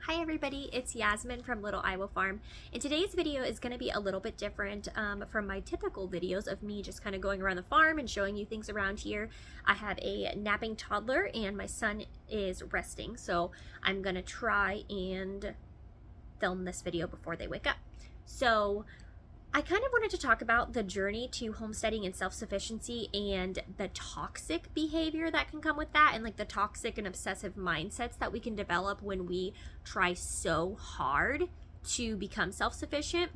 Hi everybody, it's Yasmin from Little Iowa Farm, and today's video is going to be a little bit different from my typical videos of me just kind of going around the farm and showing you things around here. I have a napping toddler and my son is resting, so I'm going to try and film this video before they wake up. So I kind of wanted to talk about the journey to homesteading and self-sufficiency and the toxic behavior that can come with that, and like the toxic and obsessive mindsets that we can develop when we try so hard to become self-sufficient.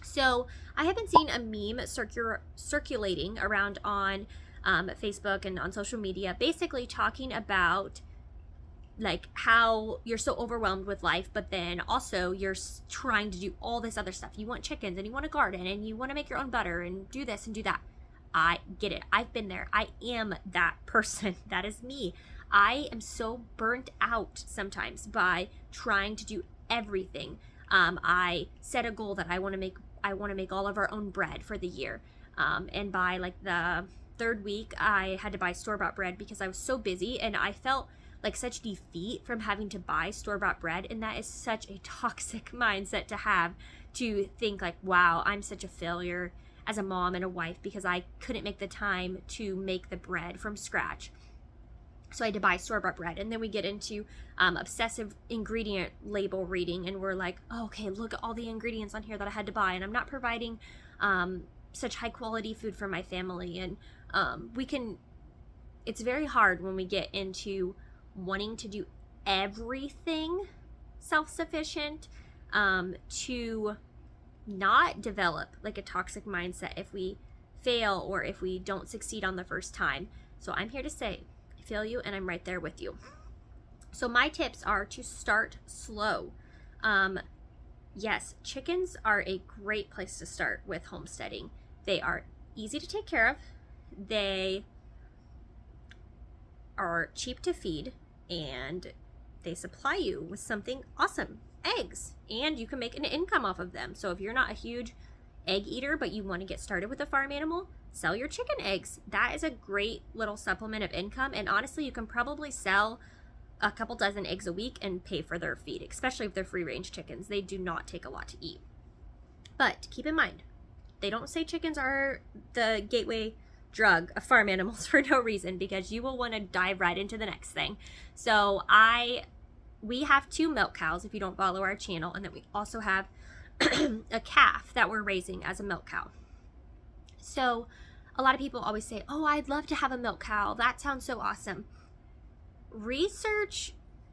So I have been seeing a meme circulating around on Facebook and on social media, basically talking about like how you're so overwhelmed with life, but then also you're trying to do all this other stuff. You want chickens and you want a garden and you want to make your own butter and do this and do that. I get it. I've been there. I am that person. That is me. I am so burnt out sometimes by trying to do everything. I set a goal that I want to make all of our own bread for the year. And by like the third week, I had to buy store-bought bread because I was so busy and I felt like such defeat from having to buy store-bought bread, and that is such a toxic mindset to have, to think like, wow, I'm such a failure as a mom and a wife because I couldn't make the time to make the bread from scratch. So I had to buy store-bought bread, and then we get into obsessive ingredient label reading, and we're like, oh, okay, look at all the ingredients on here that I had to buy, and I'm not providing such high quality food for my family. And it's very hard when we get into wanting to do everything self-sufficient, to not develop like a toxic mindset if we fail or if we don't succeed on the first time. So I'm here to say, I feel you and I'm right there with you. So my tips are to start slow. Yes, chickens are a great place to start with homesteading. They are easy to take care of. They are cheap to feed, and they supply you with something awesome, eggs, and you can make an income off of them. So if you're not a huge egg eater but you want to get started with a farm animal, sell your chicken eggs. That is a great little supplement of income, and honestly you can probably sell a couple dozen eggs a week and pay for their feed, especially if they're free range chickens. They do not take a lot to eat. But keep in mind, they don't say chickens are the gateway drug of farm animals for no reason, because you will want to dive right into the next thing. So we have 2 milk cows if you don't follow our channel, and then we also have a calf that we're raising as a milk cow. So a lot of people always say, oh, I'd love to have a milk cow. That sounds so awesome. Research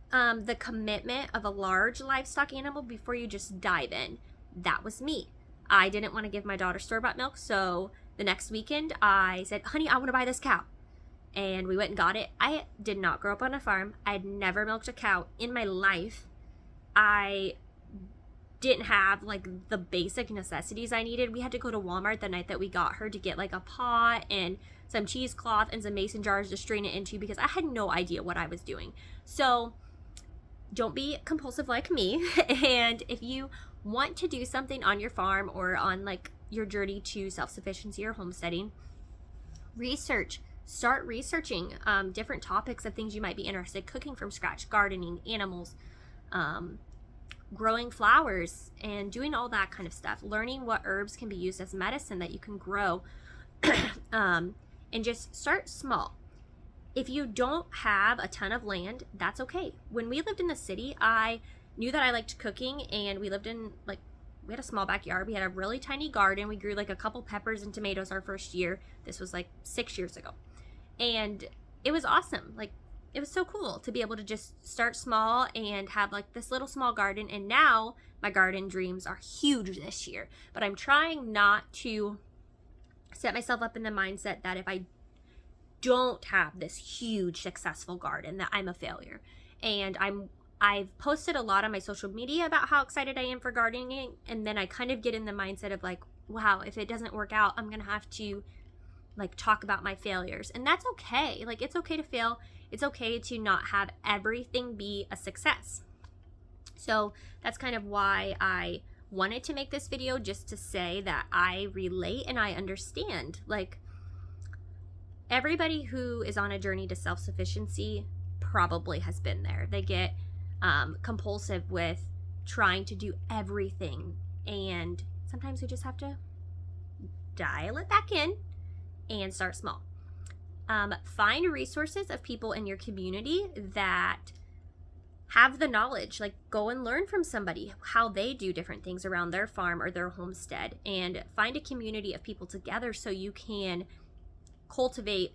the commitment of a large livestock animal before you just dive in. That was me. I didn't want to give my daughter store-bought milk, so the next weekend I said, honey, I want to buy this cow. And we went and got it. I did not grow up on a farm. I had never milked a cow in my life. I didn't have like the basic necessities I needed. We had to go to Walmart the night that we got her to get like a pot and some cheesecloth and some mason jars to strain it into, because I had no idea what I was doing. So don't be compulsive like me. And if you want to do something on your farm or on like your journey to self-sufficiency or homesteading, start researching different topics of things you might be interested: cooking from scratch, gardening, animals, growing flowers, and doing all that kind of stuff, learning what herbs can be used as medicine that you can grow. And just start small. If you don't have a ton of land, that's okay. When we lived in the city, I knew that I liked cooking, and we lived in we had a small backyard. We had a really tiny garden. We grew like a couple peppers and tomatoes our first year. This was like 6 years ago. And it was awesome. Like, it was so cool to be able to just start small and have like this little small garden. And now my garden dreams are huge this year, but I'm trying not to set myself up in the mindset that if I don't have this huge successful garden, that I'm a failure. And I've posted a lot on my social media about how excited I am for gardening, and then I kind of get in the mindset of like, wow, if it doesn't work out, I'm gonna have to like talk about my failures. And that's okay. Like, it's okay to fail. It's okay to not have everything be a success. So that's kind of why I wanted to make this video, just to say that I relate and I understand. Like, everybody who is on a journey to self-sufficiency probably has been there. They get compulsive with trying to do everything. And sometimes we just have to dial it back in and start small. Find resources of people in your community that have the knowledge. Like, go and learn from somebody how they do different things around their farm or their homestead, and find a community of people together so you can cultivate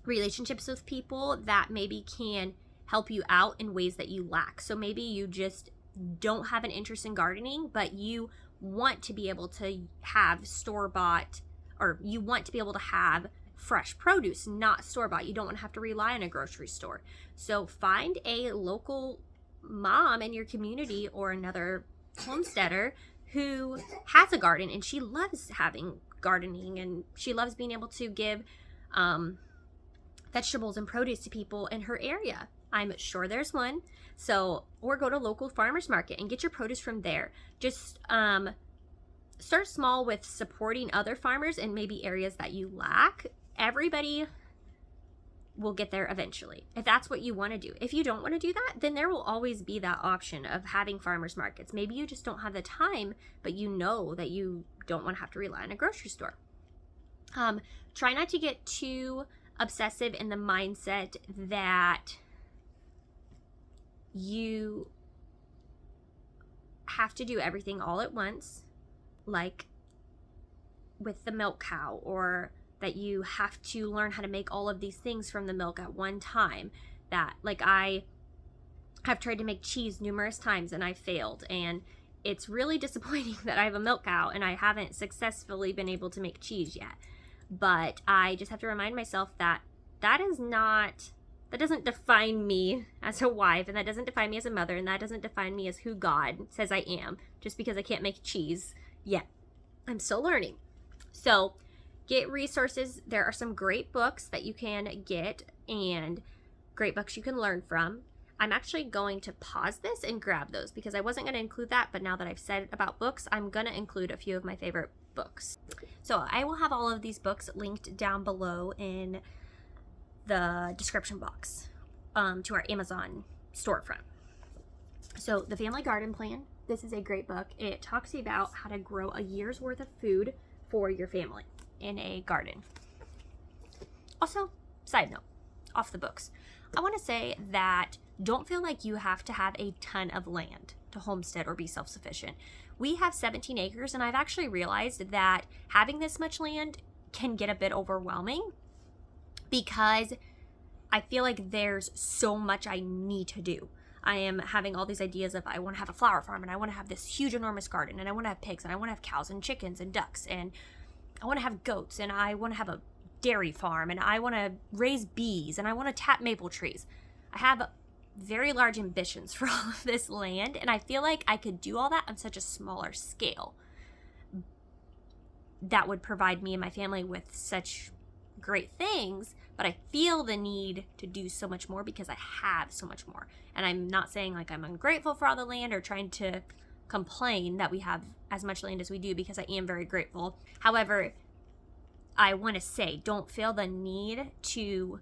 relationships with people that maybe can help you out in ways that you lack. So maybe you just don't have an interest in gardening, but you want to be able to have store-bought, or you want to be able to have fresh produce, not store-bought. You don't want to have to rely on a grocery store. So find a local mom in your community or another homesteader who has a garden, and she loves having gardening, and she loves being able to give vegetables and produce to people in her area. I'm sure there's one. So, or go to local farmers market and get your produce from there. Just start small with supporting other farmers in maybe areas that you lack. Everybody will get there eventually, if that's what you want to do. If you don't want to do that, then there will always be that option of having farmers markets. Maybe you just don't have the time, but you know that you don't want to have to rely on a grocery store. Try not to get too obsessive in the mindset that you have to do everything all at once, like with the milk cow, or that you have to learn how to make all of these things from the milk at one time. That, like, I have tried to make cheese numerous times and I failed, and it's really disappointing that I have a milk cow and I haven't successfully been able to make cheese yet. But I just have to remind myself that that doesn't define me as a wife, and that doesn't define me as a mother, and that doesn't define me as who God says I am, just because I can't make cheese yet. I'm still learning. So get resources. There are some great books that you can get and great books you can learn from. I'm actually going to pause this and grab those because I wasn't going to include that, but now that I've said about books, I'm going to include a few of my favorite books. So I will have all of these books linked down below in the description box to our Amazon storefront. So The Family Garden Plan, this is a great book. It talks about how to grow a year's worth of food for your family in a garden. Also, side note, off the books, I want to say that don't feel like you have to have a ton of land to homestead or be self-sufficient. We have 17 acres, and I've actually realized that having this much land can get a bit overwhelming because I feel like there's so much I need to do. I am having all these ideas of I want to have a flower farm, and I want to have this huge enormous garden, and I want to have pigs, and I want to have cows and chickens and ducks, and I want to have goats, and I want to have a dairy farm, and I want to raise bees, and I want to tap maple trees. I have very large ambitions for all of this land, and I feel like I could do all that on such a smaller scale that would provide me and my family with such great things, but I feel the need to do so much more because I have so much more. And I'm not saying like I'm ungrateful for all the land or trying to complain that we have as much land as we do, because I am very grateful. However, I want to say, don't feel the need to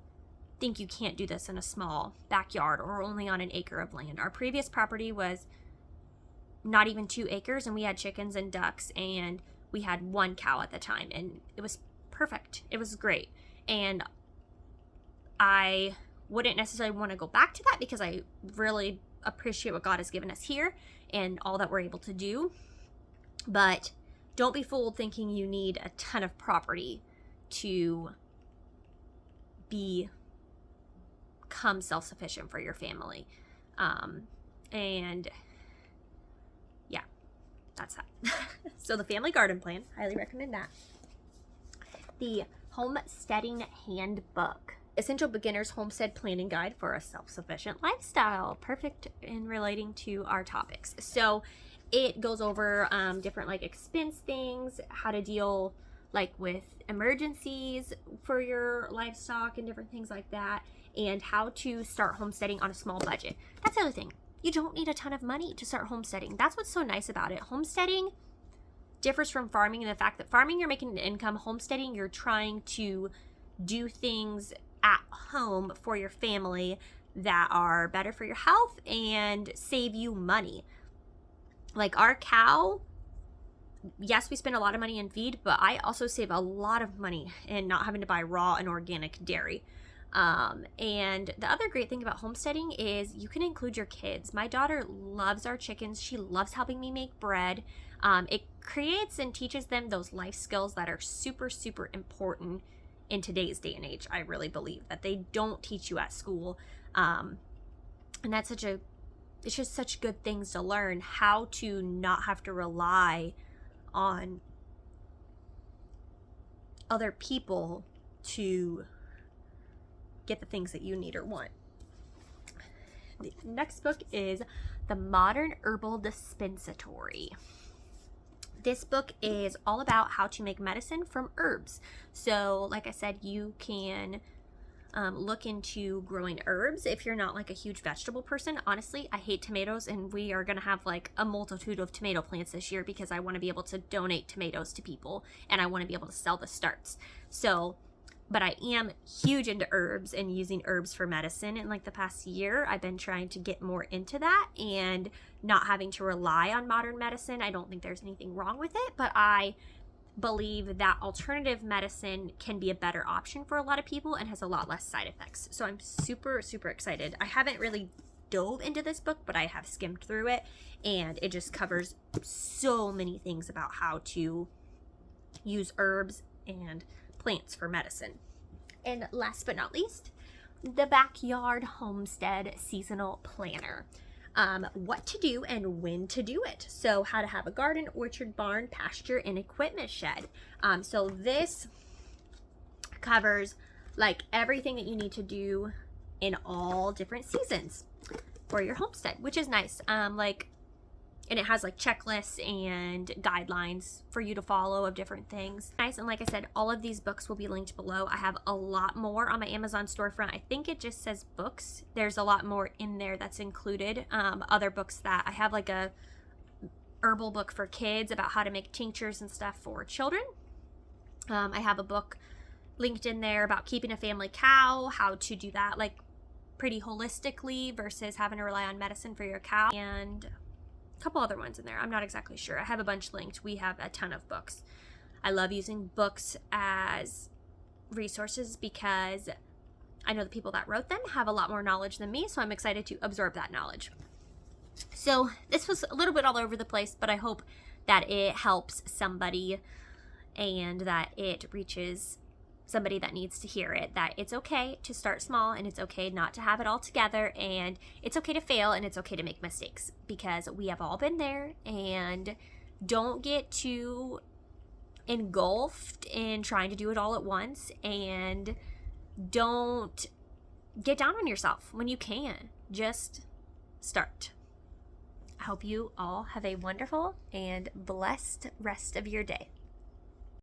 think you can't do this in a small backyard or only on an acre of land. Our previous property was not even 2 acres, and we had chickens and ducks, and we had 1 cow at the time, and it was perfect. It was great. And I wouldn't necessarily want to go back to that because I really appreciate what God has given us here and all that we're able to do. But don't be fooled thinking you need a ton of property to become self-sufficient for your family. And yeah, that's that. So The Family Garden Plan, highly recommend that. The Homesteading Handbook, Essential Beginner's Homestead Planning Guide for a Self-Sufficient Lifestyle, perfect in relating to our topics. So it goes over different like expense things, how to deal like with emergencies for your livestock and different things like that, and how to start homesteading on a small budget. That's the other thing. You don't need a ton of money to start homesteading. That's what's so nice about it. Homesteading differs from farming in the fact that farming, you're making an income. Homesteading, you're trying to do things at home for your family that are better for your health and save you money. Like our cow, yes, we spend a lot of money in feed, but I also save a lot of money in not having to buy raw and organic dairy. And the other great thing about homesteading is you can include your kids. My daughter loves our chickens. She loves helping me make bread. It creates and teaches them those life skills that are super, super important in today's day and age. I really believe that they don't teach you at school. And that's it's just such good things to learn, how to not have to rely on other people to get the things that you need or want. The next book is The Modern Herbal Dispensatory. This book is all about how to make medicine from herbs. So, like I said, you can look into growing herbs if you're not like a huge vegetable person. Honestly, I hate tomatoes, and we are going to have like a multitude of tomato plants this year because I want to be able to donate tomatoes to people, and I want to be able to sell the starts. So, but I am huge into herbs and using herbs for medicine. In like the past year, I've been trying to get more into that and not having to rely on modern medicine. I don't think there's anything wrong with it, but I believe that alternative medicine can be a better option for a lot of people and has a lot less side effects. So I'm super, super excited. I haven't really dove into this book, but I have skimmed through it, and it just covers so many things about how to use herbs and plants for medicine. And last but not least, the Backyard Homestead Seasonal Planner. What to do and when to do it. So how to have a garden, orchard, barn, pasture, and equipment shed. So this covers like everything that you need to do in all different seasons for your homestead, which is nice. And it has like checklists and guidelines for you to follow of different things. Nice. And like I said, all of these books will be linked below. I have a lot more on my Amazon storefront. I think it just says books. There's a lot more in there that's included. Other books that I have, like a herbal book for kids about how to make tinctures and stuff for children. I have a book linked in there about keeping a family cow, how to do that like pretty holistically versus having to rely on medicine for your cow, and couple other ones in there. I'm not exactly sure. I have a bunch linked. We have a ton of books. I love using books as resources because I know the people that wrote them have a lot more knowledge than me, so I'm excited to absorb that knowledge. So this was a little bit all over the place, but I hope that it helps somebody and that it reaches somebody that needs to hear it, that it's okay to start small and it's okay not to have it all together, and it's okay to fail and it's okay to make mistakes, because we have all been there. And don't get too engulfed in trying to do it all at once, and don't get down on yourself when you can. Just start. I hope you all have a wonderful and blessed rest of your day.